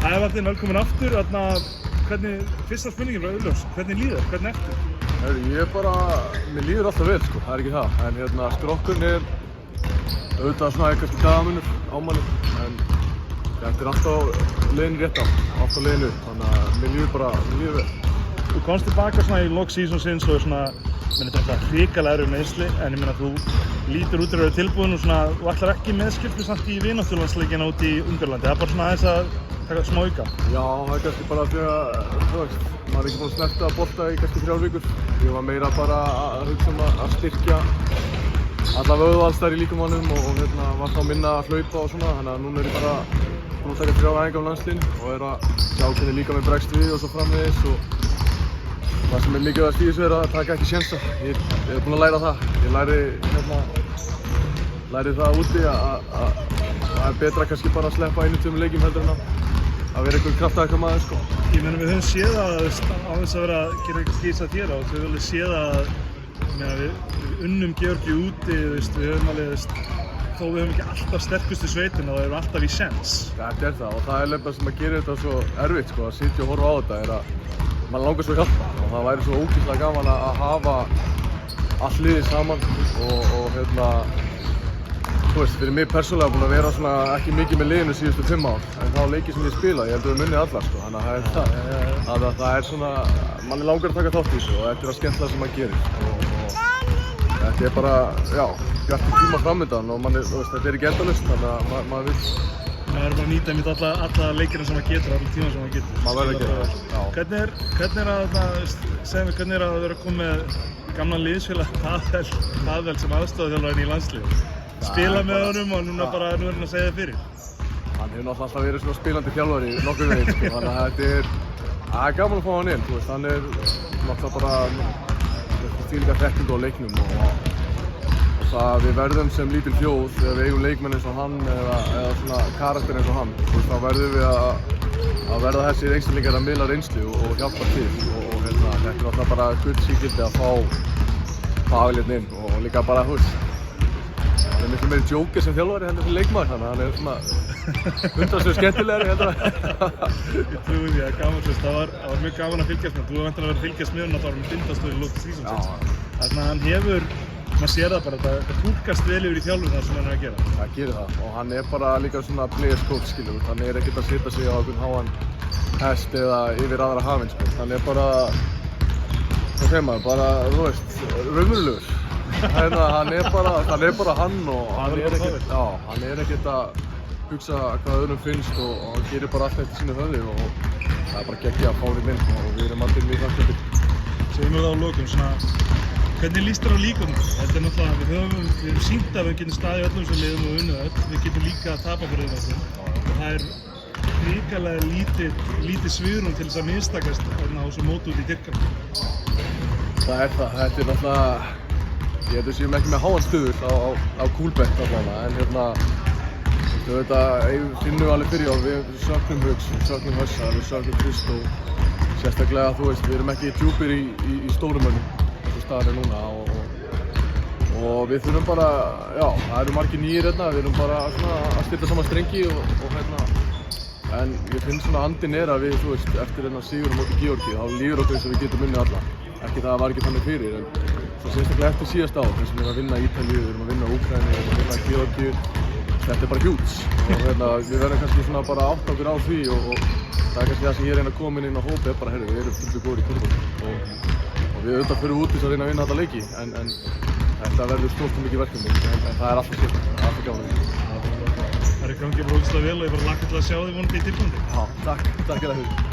Ævarinn, velkomin aftur. Hvernig, fyrsta spurningin frá Ullós, hvernig líður? Hvernig ertu? Mér líður alltaf vel sko, það ekki það. En skrokkurinn auðvitað svona kannski dagamunur á manni. En þetta alltaf leiðin rétt á, alltaf leiðin upp. Þannig að mér líður vel. Þú komst tilbaka svona í lok seasonsins og þetta er hrikalega erfið meiðsli, en ég meina þú lítur út að vera tilbúinn og þú ætlar ekki meðskipti samt í vináttulandsleikina út í Ungverjalandi. Það er bara svona aðeins að taka smá auka. Já, það er kannski bara því að maður ekki búinn að snerta bolta í kannski 3 vikur. Ég var meira bara að hugsa að styrkja alla vöðvaðalstæðar í líkamannum og var þá minna að hlaupa og svona. Þannig að núna er ég bara búinn að taka 3 æfingar á landsliðinu og er að sjá hvernig líkaminn bregst við og svo framvegis. Það sem er mikilvægast í þessu er að taka ekki sénsa. Ég er búinn að læra það. Ég læri það úti að það er betra kannski bara að sleppa 1-2 leikjum heldur en að vera einhver kraftaðar maður sko. Ég meina við höfum séð að á þess að vera að gera eitthvað skýrs að þér á, við höfum alveg séð að við unnum Georgíu úti, við höfum alveg þó við höfum ekki alltaf sterkustu sveitina, þá erum við alltaf í séns. Þetta er það og það er nefnilega sem að gera þetta svo erfitt sko, að sitja og horfa á þetta er að mann langar svo að hjálpa og það væri svo ógeðslega gaman að hafa allt liðið saman og þú veist, fyrir mig persónulega búinn að vera svona ekki mikið með liðinu síðustu 5 ár en þá leikið sem ég spila, ég held að við munni allar sko, þannig að það er svona, mann er langar að taka þátt í þessu og þetta er að skemmtilega sem maður gerir og þetta er bara, já, bjartur tíma framöndan og þetta er ekki endalaust, þannig að maður vill maður verður bara að nýta einmitt alla leikina sem maður getur, alla tíma sem maður getur. Maður verður að gera það, já. Hvernig er að vera að koma með gamlan liðsfélag Pavel sem aðstoðarþjálfarinn í landsliðinu? Spila með honum og nú er hann að segja það fyrir. Hann hefur náttúrulega alltaf verið svona spilandi þjálfari nokkuð veginn sko, þannig að þetta er gaman að fá hann inn, þú veist, hann er náttúrulega bara þvílíka þekkingu á leiknum og það við verðum sem lítil þjóð þegar við eigum leikmenn eins og hann eða svona karakter eins og hann, þú veist, þá verðum við að verða þessir einstaklingar að miðla reynslu og hjálpa til og þetta er náttúrulega bara gullsíkildi að fá Pavel inn og líka bara, þú veist, hann er miklu meiri djóker sem þjálfari heldur sem leikmaður, þannig að hann er svona 100% skemmtilegri heldur Ég trúi því að það var mjög gaman að fylgjast með, þú hefur væntanlega verið að fylgjast með hann að fara með bindastöð í lok seasonsins. Þannig að hann hefur, maður sér það bara, það túlkast vel yfir í þjálfun það sem hann er að gera. Það gerir það og hann er bara líka svona players coach skilur, hann er ekkert að setja sig á einhvern háan hest eða yfir aðra hafinn sko, hann er bara, hvað segir maður, bara, þú veist, raunverulegur. Hann er bara hann og hann er ekkert að hugsa hvað öðrum finnst og hann gerir bara allt eftir sínu höfði og það er bara geggjað að fá hann inn og við erum allir mjög þakklátir. Segjum við það á lokum, hvernig líst þér á líkunum? Þetta er náttúrulega, við erum sýnt að við getum staðið öllum sem liðum og unnið öll, við getum líka að tapa fyrir þetta og það er hrikalega lítið svigrúm til þess að mistakast á þessu móti út í Tyrklandi. Það er það, þetta er náttúrulega ég held að við séum ekki með háan stöður á Kúlbett allavega, en við finnum alveg fyrir á, við söknum Hugs, við söknum Hössa, við söknum Kristó, sérstaklega þú veist, við erum ekki djúpir í stórum eins og staðan er núna og við þurfum bara, já, það eru margir nýir hérna, við erum bara svona að stilla saman strengi en ég finn svona andinn er að við, þú veist, eftir sigur á móti Georgíu, þá líður okkur eins og við getum unnið alla. Ekki það var ekki þannig fyrir, en svo sérstaklega eftir síðast ár, þess að við erum að vinna Ítalíu, við erum að vinna Úkraínu, við erum að vinna Georgíu, þetta er bara hjúts og við verðum kannski svona bara að átta okkur á því og það er kannski það sem ég reyna að koma inn á hópi, er bara, heyrðu, við erum fullur góðir í körfubolta og við auðvitað förum út til að reyna að vinna alla leiki, en þetta verður stórt og mikið verkefni, en það er alltaf skemmt, það er alltaf gaman. Það er gangið bara ógeðslega vel og ég bara hlakka til að sjá þig vonandi í Tyrklandi. Já, takk fyrir það.